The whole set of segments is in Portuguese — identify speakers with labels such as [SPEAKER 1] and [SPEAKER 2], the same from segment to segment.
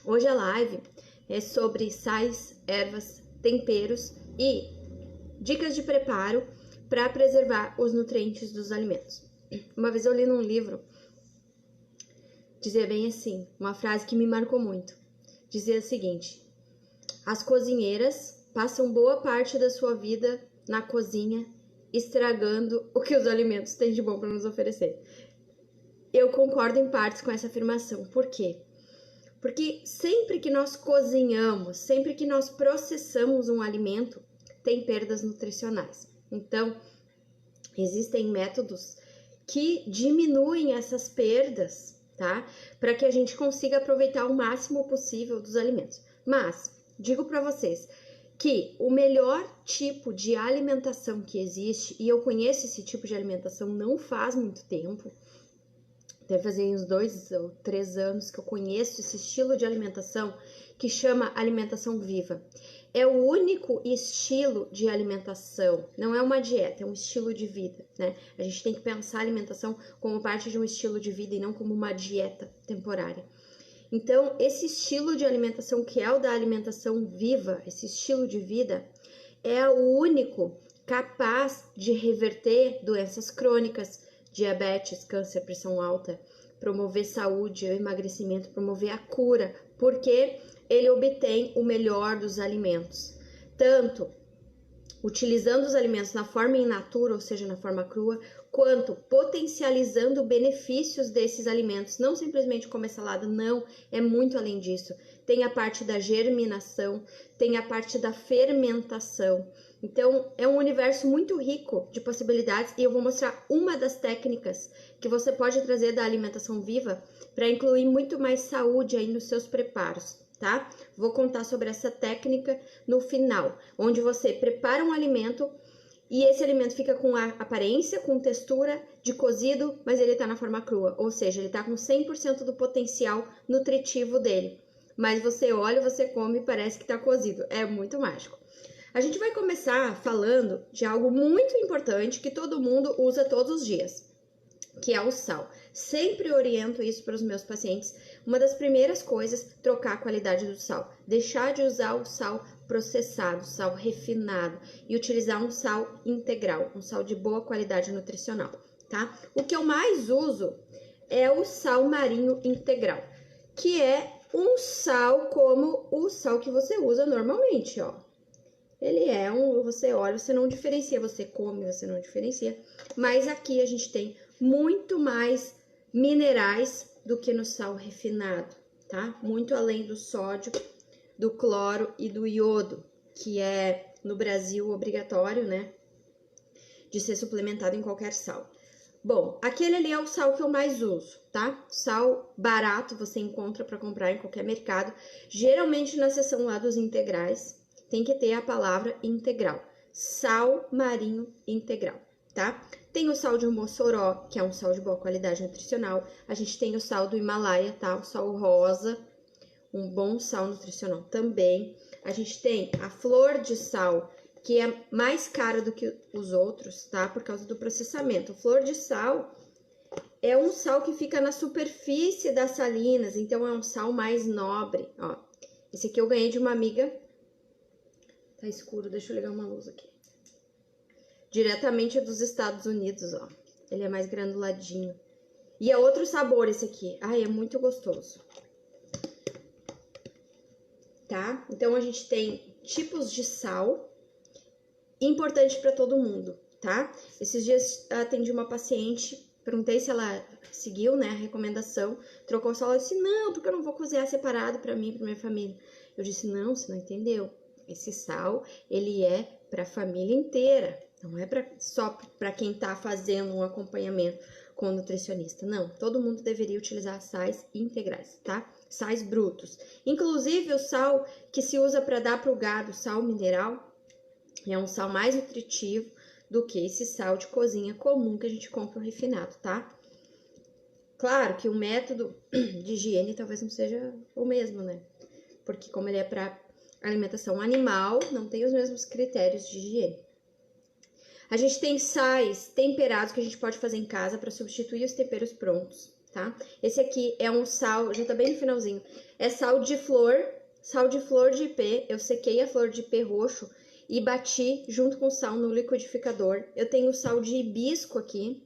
[SPEAKER 1] Hoje a live é sobre sais, ervas, temperos e dicas de preparo para preservar os nutrientes dos alimentos. Uma vez eu li num livro, dizia bem assim, uma frase que me marcou muito. Dizia o seguinte: as cozinheiras passam boa parte da sua vida na cozinha estragando o que os alimentos têm de bom para nos oferecer. Eu concordo em partes com essa afirmação. Por quê? Porque sempre que nós cozinhamos, sempre que nós processamos um alimento, tem perdas nutricionais. Então, existem métodos que diminuem essas perdas, tá? Para que a gente consiga aproveitar o máximo possível dos alimentos. Mas, digo para vocês que o melhor tipo de alimentação que existe, e eu conheço esse tipo de alimentação não faz muito tempo, deve fazer uns 2 ou 3 anos que eu conheço esse estilo de alimentação que chama alimentação viva. É o único estilo de alimentação, não é uma dieta, é um estilo de vida, né? A gente tem que pensar a alimentação como parte de um estilo de vida e não como uma dieta temporária. Então, esse estilo de alimentação que é o da alimentação viva, esse estilo de vida, é o único capaz de reverter doenças crônicas, diabetes, câncer, pressão alta, promover saúde, emagrecimento, promover a cura, porque ele obtém o melhor dos alimentos, tanto utilizando os alimentos na forma in natura, ou seja, na forma crua, quanto potencializando benefícios desses alimentos, não simplesmente comer salada, não, é muito além disso. Tem a parte da germinação, tem a parte da fermentação. Então, é um universo muito rico de possibilidades e eu vou mostrar uma das técnicas que você pode trazer da alimentação viva para incluir muito mais saúde aí nos seus preparos, tá? Vou contar sobre essa técnica no final, onde você prepara um alimento e esse alimento fica com a aparência, com textura de cozido, mas ele tá na forma crua, ou seja, ele tá com 100% do potencial nutritivo dele. Mas você olha, você come e parece que tá cozido, é muito mágico. A gente vai começar falando de algo muito importante que todo mundo usa todos os dias, que é o sal. Sempre oriento isso para os meus pacientes. Uma das primeiras coisas, trocar a qualidade do sal. Deixar de usar o sal processado, sal refinado e utilizar um sal integral, um sal de boa qualidade nutricional, tá? O que eu mais uso é o sal marinho integral, que é um sal como o sal que você usa normalmente, ó. Ele é você olha, você não diferencia, você come, você não diferencia. Mas aqui a gente tem muito mais minerais do que no sal refinado, tá? Muito além do sódio, do cloro e do iodo, que é no Brasil obrigatório, né? De ser suplementado em qualquer sal. Bom, aquele ali é o sal que eu mais uso, tá? Sal barato você encontra para comprar em qualquer mercado, geralmente na seção lá dos integrais. Tem que ter a palavra integral, sal marinho integral, tá? Tem o sal de Mossoró, que é um sal de boa qualidade nutricional. A gente tem o sal do Himalaia, tá? O sal rosa, um bom sal nutricional também. A gente tem a flor de sal, que é mais cara do que os outros, tá? Por causa do processamento. Flor de sal é um sal que fica na superfície das salinas, então é um sal mais nobre, ó. Esse aqui eu ganhei de uma amiga. Tá escuro, deixa eu ligar uma luz aqui. Diretamente dos Estados Unidos, ó. Ele é mais granuladinho. E é outro sabor esse aqui. Ai, é muito gostoso. Tá? Então, a gente tem tipos de sal. Importante pra todo mundo, tá? Esses dias atendi uma paciente, perguntei se ela seguiu, né, a recomendação. Trocou o sal, ela disse, não, porque eu não vou cozinhar separado pra mim, pra minha família. Eu disse, não, você não entendeu. Esse sal, ele é para a família inteira, não é só para quem está fazendo um acompanhamento com o nutricionista. Não, todo mundo deveria utilizar sais integrais, tá? Sais brutos. Inclusive, o sal que se usa para dar para o gado, sal mineral, é um sal mais nutritivo do que esse sal de cozinha comum que a gente compra refinado, tá? Claro que o método de higiene talvez não seja o mesmo, né? Porque como ele é para alimentação animal, não tem os mesmos critérios de higiene. A gente tem sais temperados que a gente pode fazer em casa para substituir os temperos prontos, tá? Esse aqui é um sal, já tá bem no finalzinho. É sal de flor de ipê. Eu sequei a flor de ipê roxo e bati junto com sal no liquidificador. Eu tenho sal de hibisco aqui.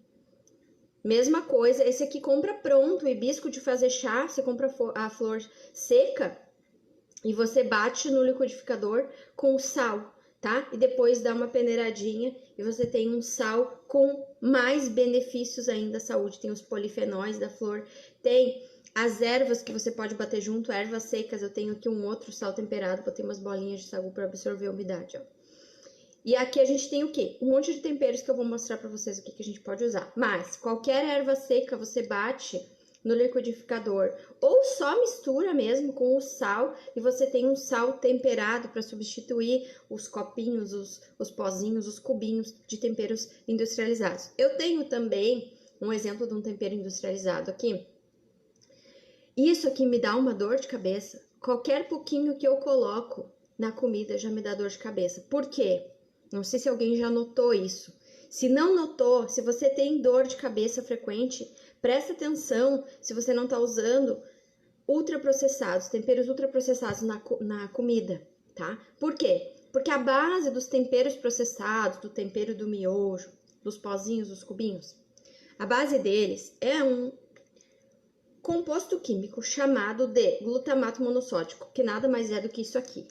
[SPEAKER 1] Mesma coisa, esse aqui compra pronto, o hibisco de fazer chá, você compra a flor seca e você bate no liquidificador com sal, tá? E depois dá uma peneiradinha e você tem um sal com mais benefícios ainda à saúde. Tem os polifenóis da flor, tem as ervas que você pode bater junto, ervas secas. Eu tenho aqui um outro sal temperado, botei umas bolinhas de sagu para absorver a umidade, ó. E aqui a gente tem o quê? Um monte de temperos que eu vou mostrar pra vocês o que a gente pode usar. Mas qualquer erva seca você bate no liquidificador ou só mistura mesmo com o sal e você tem um sal temperado para substituir os copinhos, os pozinhos, os cubinhos de temperos industrializados. Eu tenho também um exemplo de um tempero industrializado aqui. Isso aqui me dá uma dor de cabeça. Qualquer pouquinho que eu coloco na comida já me dá dor de cabeça. Por quê? Não sei se alguém já notou isso. Se não notou, se você tem dor de cabeça frequente, presta atenção se você não está usando ultraprocessados, temperos ultraprocessados na comida, tá? Por quê? Porque a base dos temperos processados, do tempero do miojo, dos pozinhos, dos cubinhos, a base deles é um composto químico chamado de glutamato monossódico, que nada mais é do que isso aqui.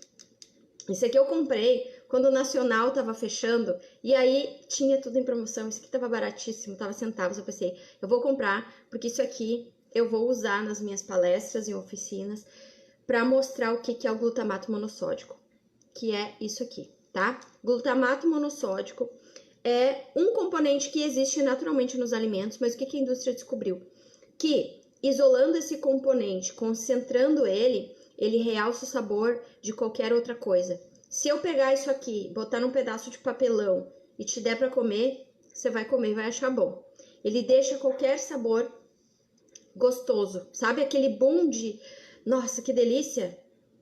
[SPEAKER 1] Isso aqui eu comprei quando o Nacional tava fechando e aí tinha tudo em promoção. Isso aqui tava baratíssimo, tava centavos. Eu pensei, eu vou comprar porque isso aqui eu vou usar nas minhas palestras e oficinas para mostrar o que é o glutamato monossódico, que é isso aqui, tá? Glutamato monossódico é um componente que existe naturalmente nos alimentos, mas o que a indústria descobriu? Que isolando esse componente, concentrando ele realça o sabor de qualquer outra coisa. Se eu pegar isso aqui, botar num pedaço de papelão e te der para comer, você vai comer e vai achar bom. Ele deixa qualquer sabor gostoso. Sabe aquele boom de, nossa, que delícia,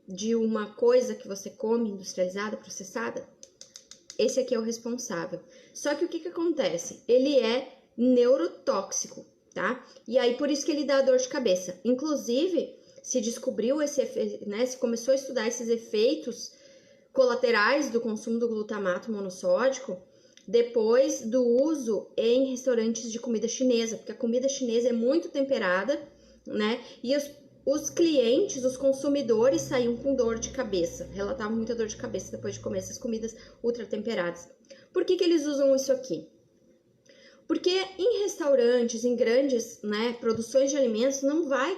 [SPEAKER 1] de uma coisa que você come industrializada, processada? Esse aqui é o responsável. Só que o que acontece? Ele é neurotóxico, tá? E aí por isso que ele dá dor de cabeça. Inclusive, se descobriu esse efeito, né? Se começou a estudar esses efeitos colaterais do consumo do glutamato monossódico depois do uso em restaurantes de comida chinesa, porque a comida chinesa é muito temperada, né? E os clientes, os consumidores saíam com dor de cabeça, relatavam muita dor de cabeça depois de comer essas comidas ultra temperadas. Por que eles usam isso aqui? Porque em restaurantes, em grandes, né, produções de alimentos, não vai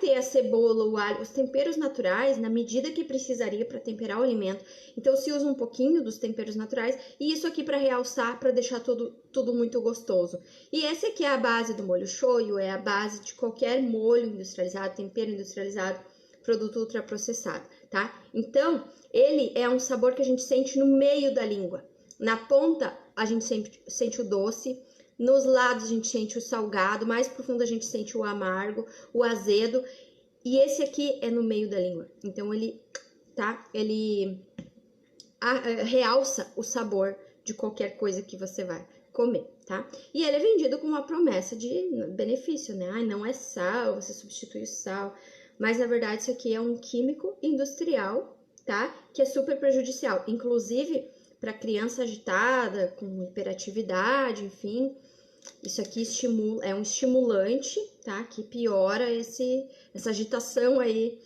[SPEAKER 1] ter a cebola, o alho, os temperos naturais na medida que precisaria para temperar o alimento. Então se usa um pouquinho dos temperos naturais e isso aqui para realçar, para deixar tudo muito gostoso. E essa aqui é a base do molho shoyu, é a base de qualquer molho industrializado, tempero industrializado, produto ultraprocessado, tá? Então ele é um sabor que a gente sente no meio da língua. Na ponta a gente sempre sente o doce, nos lados a gente sente o salgado, mais profundo a gente sente o amargo, o azedo, e esse aqui é no meio da língua. Então ele realça o sabor de qualquer coisa que você vai comer, tá? E ele é vendido com uma promessa de benefício, né? Ai, não é sal, você substitui o sal, mas na verdade isso aqui é um químico industrial, tá? Que é super prejudicial, inclusive para criança agitada, com hiperatividade, enfim. Isso aqui é um estimulante, tá? Que piora essa agitação aí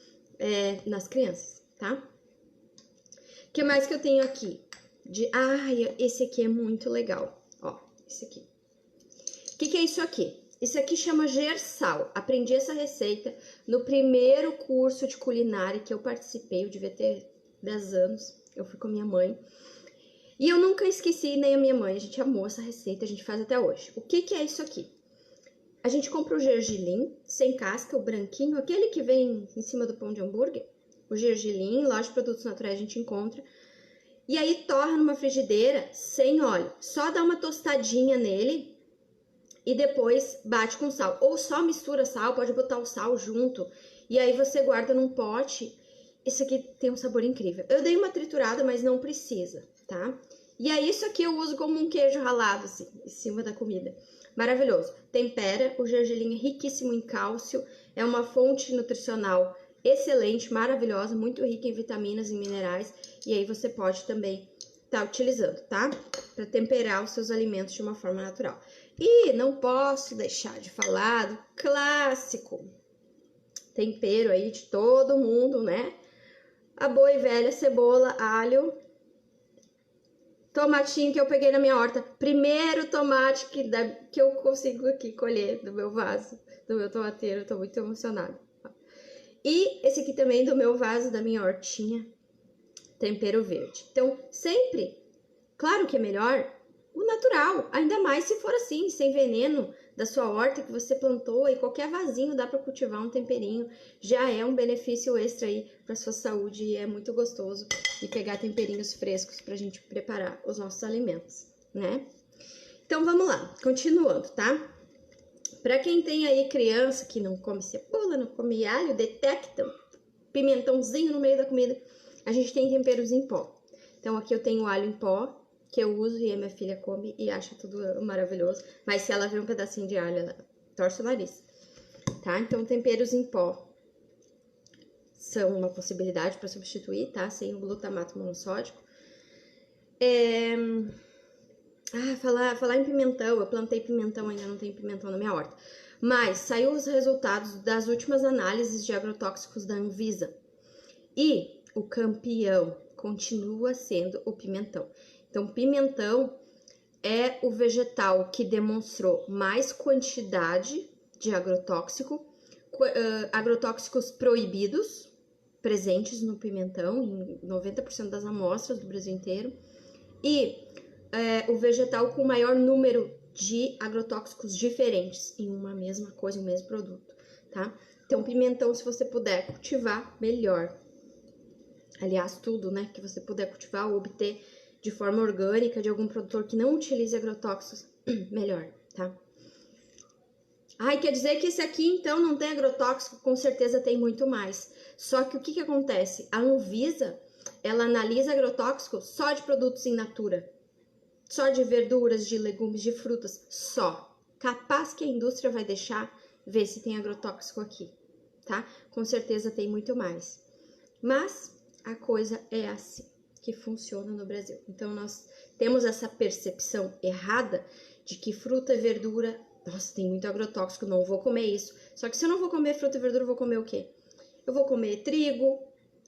[SPEAKER 1] nas crianças, tá? O que mais que eu tenho aqui? Esse aqui é muito legal. Ó, esse aqui. O que é isso aqui? Isso aqui chama gersal. Aprendi essa receita no primeiro curso de culinária que eu participei. Eu devia ter 10 anos. Eu fui com a minha mãe. E eu nunca esqueci, nem a minha mãe, a gente amou essa receita, a gente faz até hoje. O que é isso aqui? A gente compra o gergelim, sem casca, o branquinho, aquele que vem em cima do pão de hambúrguer. O gergelim, loja de produtos naturais a gente encontra. E aí torra numa frigideira, sem óleo. Só dá uma tostadinha nele e depois bate com sal. Ou só mistura sal, pode botar o sal junto. E aí você guarda num pote. Isso aqui tem um sabor incrível. Eu dei uma triturada, mas não precisa, tá? E aí isso aqui eu uso como um queijo ralado, assim, em cima da comida. maravilhoso. Tempera, o gergelim é riquíssimo em cálcio, é uma fonte nutricional excelente, maravilhosa, muito rica em vitaminas e minerais, e aí você pode também estar utilizando, tá? Para temperar os seus alimentos de uma forma natural. E não posso deixar de falar do clássico tempero aí de todo mundo, né? A boa e velha cebola, alho, tomatinho que eu peguei na minha horta. Primeiro tomate que eu consigo aqui colher do meu vaso, do meu tomateiro. Eu tô muito emocionada. E esse aqui também do meu vaso, da minha hortinha, tempero verde. Então, sempre, claro que é melhor o natural, ainda mais se for assim, sem veneno da sua horta que você plantou, e qualquer vasinho dá para cultivar um temperinho, já é um benefício extra aí para sua saúde e é muito gostoso. E pegar temperinhos frescos pra gente preparar os nossos alimentos, né? Então vamos lá, continuando, tá? Pra quem tem aí criança que não come cebola, não come alho, detectam pimentãozinho no meio da comida, a gente tem temperos em pó. Então aqui eu tenho alho em pó, que eu uso e a minha filha come e acha tudo maravilhoso. Mas se ela vê um pedacinho de alho, ela torce o nariz, tá? Então temperos em pó são uma possibilidade para substituir, tá? Sem o glutamato monossódico. Falar em pimentão, eu plantei pimentão, ainda não tem pimentão na minha horta. Mas saiu os resultados das últimas análises de agrotóxicos da Anvisa. E o campeão continua sendo o pimentão. Então, pimentão é o vegetal que demonstrou mais quantidade de agrotóxicos proibidos presentes no pimentão, em 90% das amostras do Brasil inteiro. E o vegetal com maior número de agrotóxicos diferentes em uma mesma coisa, um mesmo produto, tá? Então, pimentão, se você puder cultivar, melhor. Aliás, tudo, né, que você puder cultivar ou obter de forma orgânica de algum produtor que não utilize agrotóxicos, melhor, tá? Ai, quer dizer que esse aqui, então, não tem agrotóxico? Com certeza tem muito mais. Só que o que acontece? A Anvisa, ela analisa agrotóxico só de produtos in natura. Só de verduras, de legumes, de frutas, só. Capaz que a indústria vai deixar ver se tem agrotóxico aqui, tá? Com certeza tem muito mais. Mas a coisa é assim que funciona no Brasil. Então, nós temos essa percepção errada de que fruta e verdura, nossa, tem muito agrotóxico, não vou comer isso. Só que se eu não vou comer fruta e verdura, eu vou comer o quê? Eu vou comer trigo,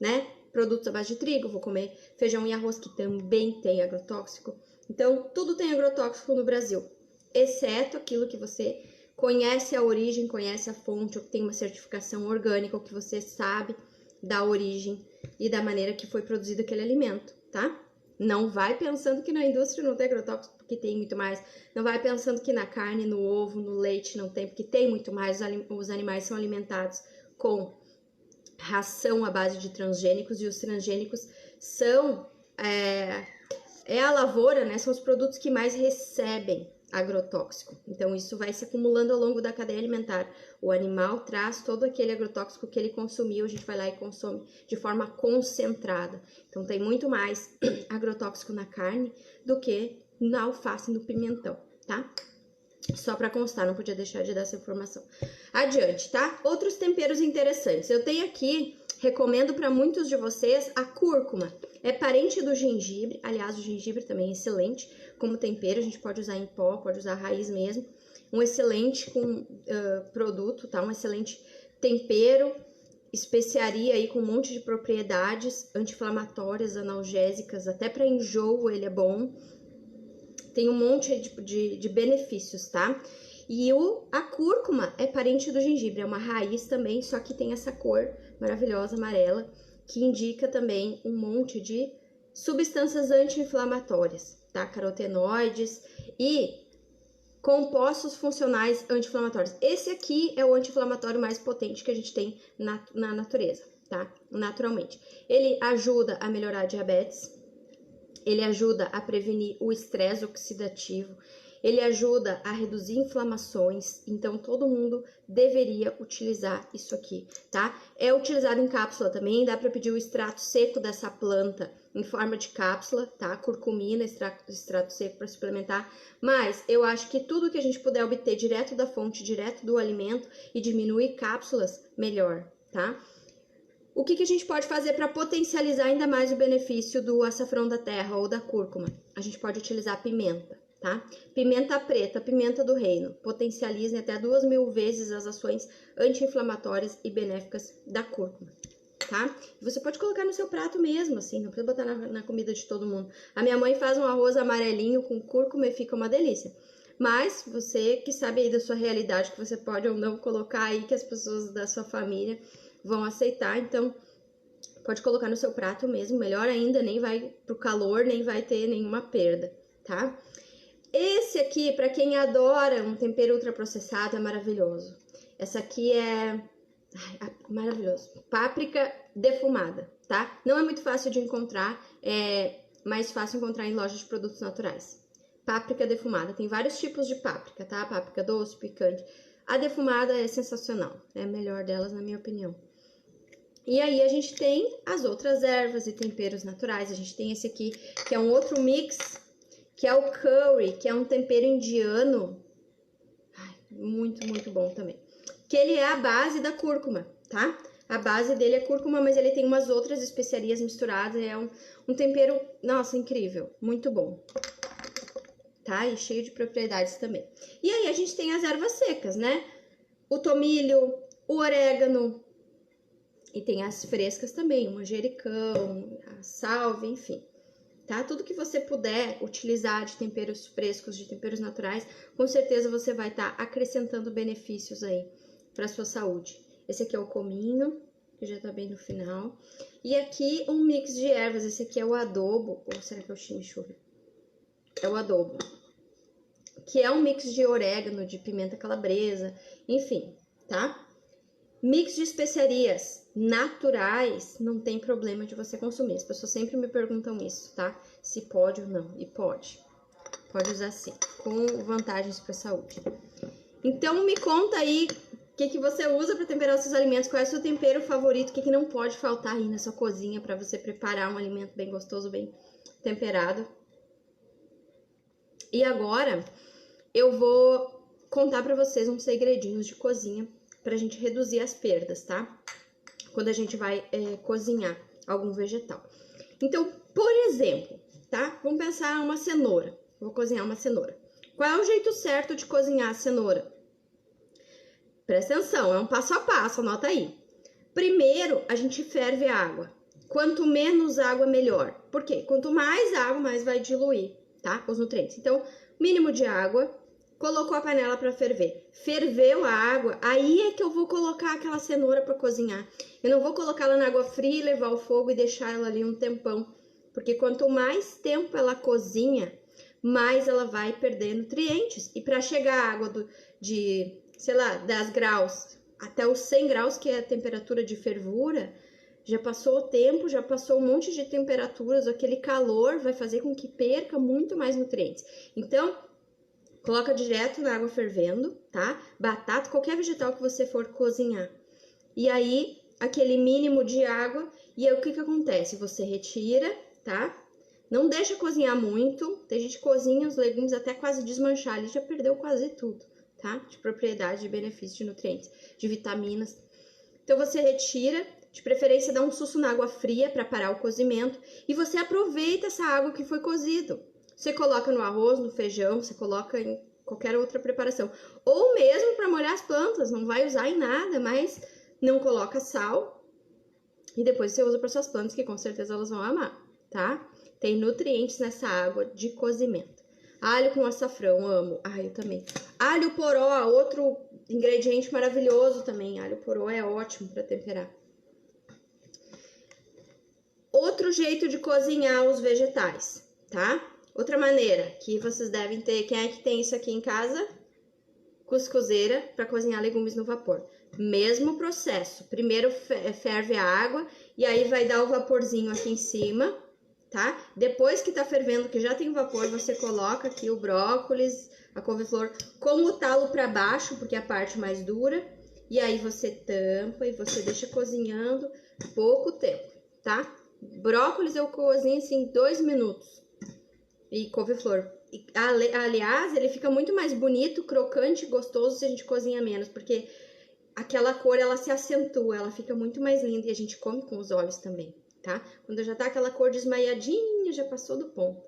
[SPEAKER 1] né? Produtos à base de trigo, vou comer feijão e arroz, que também tem agrotóxico. Então, tudo tem agrotóxico no Brasil, exceto aquilo que você conhece a origem, conhece a fonte, ou que tem uma certificação orgânica, ou que você sabe da origem e da maneira que foi produzido aquele alimento, tá? Não vai pensando que na indústria não tem agrotóxico, porque tem muito mais. Não vai pensando que na carne, no ovo, no leite não tem, porque tem muito mais. Os animais são alimentados com ração à base de transgênicos, e os transgênicos são a lavoura, né? São os produtos que mais recebem agrotóxico. Então, isso vai se acumulando ao longo da cadeia alimentar. O animal traz todo aquele agrotóxico que ele consumiu, a gente vai lá e consome de forma concentrada. Então, tem muito mais agrotóxico na carne do que na alface e no pimentão, tá? Só para constar, não podia deixar de dar essa informação. Adiante, tá? Outros temperos interessantes. Eu tenho aqui, recomendo para muitos de vocês, a cúrcuma. É parente do gengibre, aliás, o gengibre também é excelente como tempero, a gente pode usar em pó, pode usar a raiz mesmo. Um excelente produto, tá? Um excelente tempero, especiaria aí com um monte de propriedades anti-inflamatórias, analgésicas, até para enjoo ele é bom. Tem um monte de benefícios, tá? E a cúrcuma é parente do gengibre, é uma raiz também, só que tem essa cor maravilhosa, amarela, que indica também um monte de substâncias anti-inflamatórias, tá? Carotenoides e compostos funcionais anti-inflamatórios. Esse aqui é o anti-inflamatório mais potente que a gente tem na natureza, tá? Naturalmente. Ele ajuda a melhorar a diabetes, ele ajuda a prevenir o estresse oxidativo, ele ajuda a reduzir inflamações, então todo mundo deveria utilizar isso aqui, tá? É utilizado em cápsula também, dá para pedir o extrato seco dessa planta em forma de cápsula, tá? Curcumina, extrato seco para suplementar, mas eu acho que tudo que a gente puder obter direto da fonte, direto do alimento e diminuir cápsulas, melhor, tá? O que a gente pode fazer para potencializar ainda mais o benefício do açafrão da terra ou da cúrcuma? A gente pode utilizar pimenta, tá? Pimenta preta, pimenta do reino, potencializa até 2000 vezes as ações anti-inflamatórias e benéficas da cúrcuma, tá? Você pode colocar no seu prato mesmo, assim, não precisa botar na comida de todo mundo. A minha mãe faz um arroz amarelinho com cúrcuma e fica uma delícia. Mas você que sabe aí da sua realidade, que você pode ou não colocar aí, que as pessoas da sua família vão aceitar, então pode colocar no seu prato mesmo, melhor ainda, nem vai pro calor, nem vai ter nenhuma perda, tá? Esse aqui, para quem adora um tempero ultraprocessado, é maravilhoso. Essa aqui é maravilhoso. Páprica defumada, tá? Não é muito fácil de encontrar, é mais fácil encontrar em lojas de produtos naturais. Páprica defumada, tem vários tipos de páprica, tá? Páprica doce, picante. A defumada é sensacional, é a melhor delas, na minha opinião. E aí a gente tem as outras ervas e temperos naturais. A gente tem esse aqui, que é um outro mix, que é o curry, que é um tempero indiano. Ai, muito, muito bom também. Que ele é a base da cúrcuma, tá? A base dele é cúrcuma, mas ele tem umas outras especiarias misturadas. É um tempero, nossa, incrível, muito bom. Tá? E cheio de propriedades também. E aí a gente tem as ervas secas, né? O tomilho, o orégano, e tem as frescas também, o manjericão, a salve, enfim. Tá? Tudo que você puder utilizar de temperos frescos, de temperos naturais, com certeza você vai estar acrescentando benefícios aí para sua saúde. Esse aqui é o cominho, que já tá bem no final. E aqui um mix de ervas, esse aqui é o adobo, ou será que é o chimichurri? É o adobo, que é um mix de orégano, de pimenta calabresa, enfim, tá? Mix de especiarias naturais, não tem problema de você consumir. As pessoas sempre me perguntam isso, tá? Se pode ou não. E pode. Pode usar sim, com vantagens para a saúde. Então, me conta aí o que você usa para temperar os seus alimentos. Qual é o seu tempero favorito? O que não pode faltar aí na sua cozinha para você preparar um alimento bem gostoso, bem temperado. E agora, eu vou contar para vocês uns segredinhos de cozinha pra gente reduzir as perdas, tá? Quando a gente vai cozinhar algum vegetal. Então, por exemplo, tá? Vamos pensar uma cenoura. Vou cozinhar uma cenoura. Qual é o jeito certo de cozinhar a cenoura? Presta atenção, é um passo a passo, anota aí. Primeiro, a gente ferve a água. Quanto menos água, melhor. Por quê? Quanto mais água, mais vai diluir, tá? Os nutrientes. Então, mínimo de água. Colocou a panela para ferver. Ferveu a água, aí é que eu vou colocar aquela cenoura para cozinhar. Eu não vou colocar ela na água fria, levar ao fogo e deixar ela ali um tempão. Porque quanto mais tempo ela cozinha, mais ela vai perder nutrientes. E para chegar a água de, sei lá, 10 graus até os 100 graus, que é a temperatura de fervura, já passou o tempo, já passou um monte de temperaturas, aquele calor vai fazer com que perca muito mais nutrientes. Então, coloca direto na água fervendo, tá? Batata, qualquer vegetal que você for cozinhar. E aí, aquele mínimo de água, e aí o que acontece? Você retira, tá? Não deixa cozinhar muito. Tem gente que cozinha os legumes até quase desmanchar, ele já perdeu quase tudo, tá? De propriedade, de benefício, de nutrientes, de vitaminas. Então, você retira, de preferência dá um susto na água fria para parar o cozimento, e você aproveita essa água que foi cozido. Você coloca no arroz, no feijão, você coloca em qualquer outra preparação. Ou mesmo para molhar as plantas, não vai usar em nada, mas não coloca sal. E depois você usa para suas plantas, que com certeza elas vão amar, tá? Tem nutrientes nessa água de cozimento. Alho com açafrão, amo. Ah, eu também. Alho poró, outro ingrediente maravilhoso também. Alho poró é ótimo para temperar. Outro jeito de cozinhar os vegetais, tá? Outra maneira que vocês devem ter, quem é que tem isso aqui em casa? Cuscuzeira para cozinhar legumes no vapor. Mesmo processo. Primeiro ferve a água e aí vai dar o vaporzinho aqui em cima, tá? Depois que tá fervendo, que já tem vapor, você coloca aqui o brócolis, a couve-flor com o talo para baixo, porque é a parte mais dura. E aí você tampa e você deixa cozinhando pouco tempo, tá? Brócolis eu cozinho assim 2 minutos. E couve-flor. Aliás, ele fica muito mais bonito, crocante e gostoso se a gente cozinha menos, porque aquela cor ela se acentua, ela fica muito mais linda e a gente come com os olhos também, tá? Quando já tá aquela cor desmaiadinha, já passou do ponto.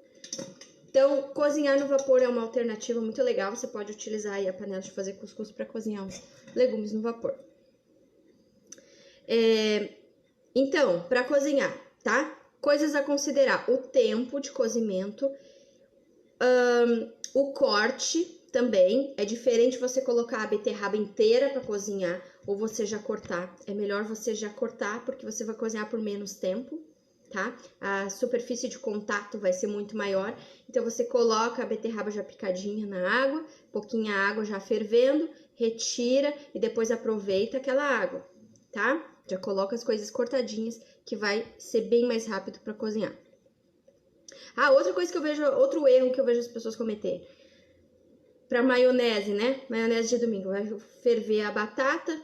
[SPEAKER 1] Então, cozinhar no vapor é uma alternativa muito legal. Você pode utilizar aí a panela de fazer cuscuz para cozinhar os legumes no vapor. Então, para cozinhar, tá? Coisas a considerar: o tempo de cozimento, o corte também. É diferente você colocar a beterraba inteira para cozinhar ou você já cortar. É melhor você já cortar porque você vai cozinhar por menos tempo, tá? A superfície de contato vai ser muito maior. Então, você coloca a beterraba já picadinha na água, pouquinha água já fervendo, retira e depois aproveita aquela água, tá? Já coloca as coisas cortadinhas, que vai ser bem mais rápido para cozinhar. Outra coisa que eu vejo, outro erro que eu vejo as pessoas cometer. Para maionese, né? Maionese de domingo. Vai ferver a batata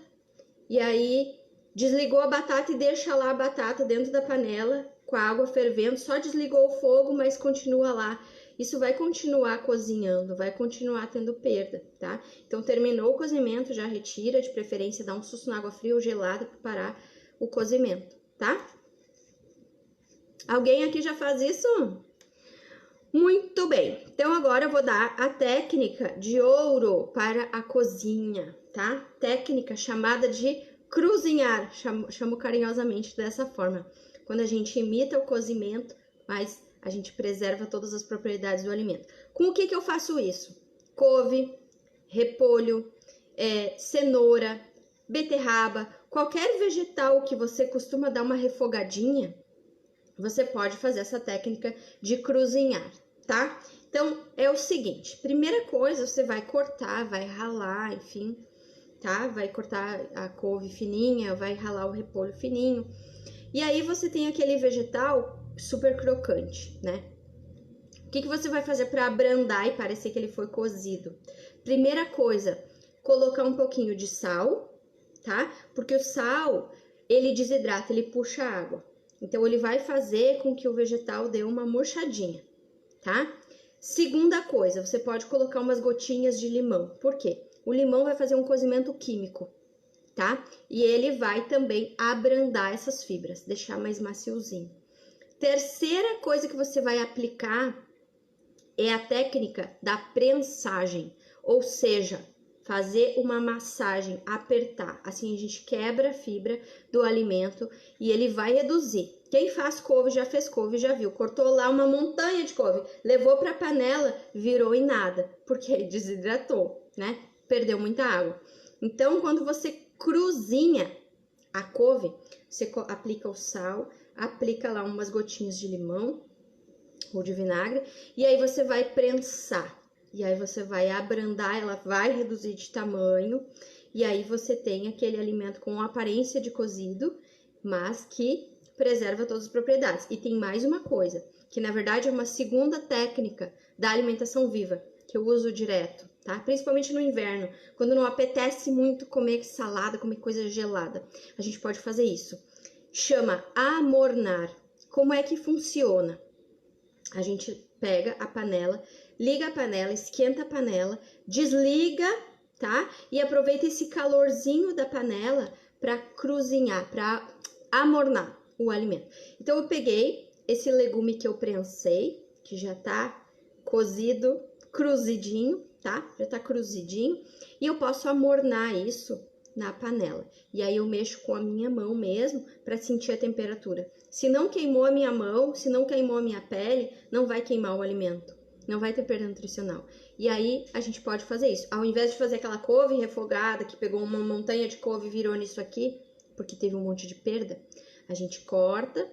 [SPEAKER 1] e aí desligou a batata e deixa lá a batata dentro da panela com a água fervendo. Só desligou o fogo, mas continua lá. Isso vai continuar cozinhando, vai continuar tendo perda, tá? Então, terminou o cozimento, já retira, de preferência dá um susto na água fria ou gelada para parar o cozimento, tá? Alguém aqui já faz isso? Muito bem. Então, agora eu vou dar a técnica de ouro para a cozinha, tá? Técnica chamada de cruzinhar, chamo carinhosamente dessa forma. Quando a gente imita o cozimento, mas a gente preserva todas as propriedades do alimento. Com o que eu faço isso? Couve, repolho, cenoura, beterraba, qualquer vegetal que você costuma dar uma refogadinha, você pode fazer essa técnica de cruzinhar, tá? Então, é o seguinte, primeira coisa, você vai cortar, vai ralar, enfim, tá? Vai cortar a couve fininha, vai ralar o repolho fininho. E aí você tem aquele vegetal super crocante, né? O que você vai fazer para abrandar e parecer que ele foi cozido? Primeira coisa, colocar um pouquinho de sal, tá? Porque o sal, ele desidrata, ele puxa água. Então, ele vai fazer com que o vegetal dê uma murchadinha, tá? Segunda coisa, você pode colocar umas gotinhas de limão. Por quê? O limão vai fazer um cozimento químico, tá? E ele vai também abrandar essas fibras, deixar mais maciozinho. Terceira coisa que você vai aplicar é a técnica da prensagem, ou seja, fazer uma massagem, apertar. Assim a gente quebra a fibra do alimento e ele vai reduzir. Quem faz couve já fez couve, já viu. Cortou lá uma montanha de couve, levou para a panela, virou em nada, porque desidratou, né? Perdeu muita água. Então, quando você cruzinha a couve, você aplica o sal, aplica lá umas gotinhas de limão ou de vinagre, e aí você vai prensar. E aí você vai abrandar, ela vai reduzir de tamanho, e aí você tem aquele alimento com aparência de cozido, mas que preserva todas as propriedades. E tem mais uma coisa, que na verdade é uma segunda técnica da alimentação viva, que eu uso direto, tá? Principalmente no inverno, quando não apetece muito comer salada, comer coisa gelada. A gente pode fazer isso. Chama amornar. Como é que funciona? A gente pega a panela, liga a panela, esquenta a panela, desliga, tá? E aproveita esse calorzinho da panela para cruzinhar, para amornar o alimento. Então, eu peguei esse legume que eu prensei, que já tá cozido, cruzidinho, tá? Já tá cruzidinho. E eu posso amornar isso na panela. E aí eu mexo com a minha mão mesmo para sentir a temperatura. Se não queimou a minha mão, se não queimou a minha pele, não vai queimar o alimento. Não vai ter perda nutricional. E aí a gente pode fazer isso. Ao invés de fazer aquela couve refogada que pegou uma montanha de couve e virou nisso aqui, porque teve um monte de perda, a gente corta,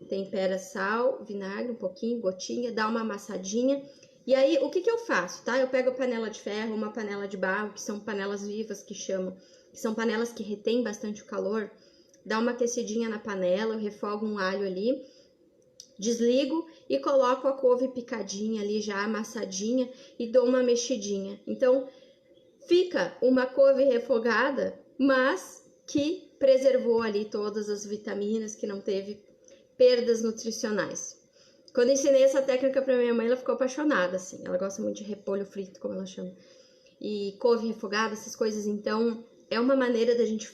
[SPEAKER 1] tempera sal, vinagre, um pouquinho, gotinha, dá uma amassadinha. E aí, o que eu faço, tá? Eu pego a panela de ferro, uma panela de barro, que são panelas vivas que chamam, que são panelas que retêm bastante o calor. Dá uma aquecidinha na panela, eu refogo um alho ali, desligo e coloco a couve picadinha ali já amassadinha e dou uma mexidinha. Então fica uma couve refogada, mas que preservou ali todas as vitaminas, que não teve perdas nutricionais. Quando eu ensinei essa técnica para minha mãe, ela ficou apaixonada, assim. Ela gosta muito de repolho frito, como ela chama. E couve refogada, essas coisas. Então, é uma maneira da gente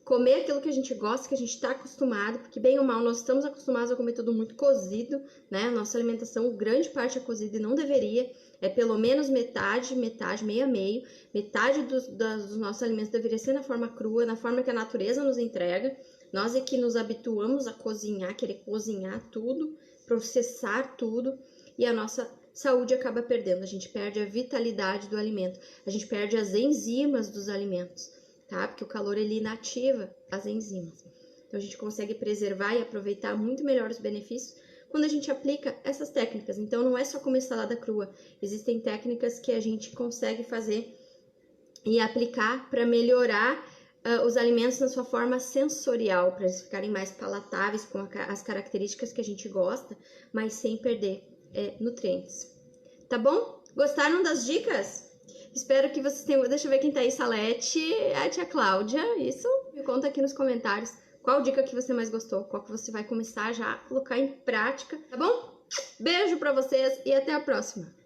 [SPEAKER 1] comer aquilo que a gente gosta, que a gente está acostumado, porque bem ou mal nós estamos acostumados a comer tudo muito cozido, né? Nossa alimentação, grande parte é cozida e não deveria. É pelo menos metade, meio a meio. Metade dos nossos alimentos deveria ser na forma crua, na forma que a natureza nos entrega. Nós é que nos habituamos a cozinhar, querer cozinhar tudo, processar tudo, e a nossa saúde acaba perdendo. A gente perde a vitalidade do alimento, a gente perde as enzimas dos alimentos, tá? Porque o calor ele inativa as enzimas. Então a gente consegue preservar e aproveitar muito melhor os benefícios quando a gente aplica essas técnicas. Então não é só comer salada crua, existem técnicas que a gente consegue fazer e aplicar para melhorar os alimentos na sua forma sensorial, para eles ficarem mais palatáveis, com as características que a gente gosta, mas sem perder nutrientes. Tá bom? Gostaram das dicas? Espero que vocês tenham... Deixa eu ver quem tá aí, Salete, a tia Cláudia, isso. Me conta aqui nos comentários qual dica que você mais gostou, qual que você vai começar já a colocar em prática, tá bom? Beijo pra vocês e até a próxima!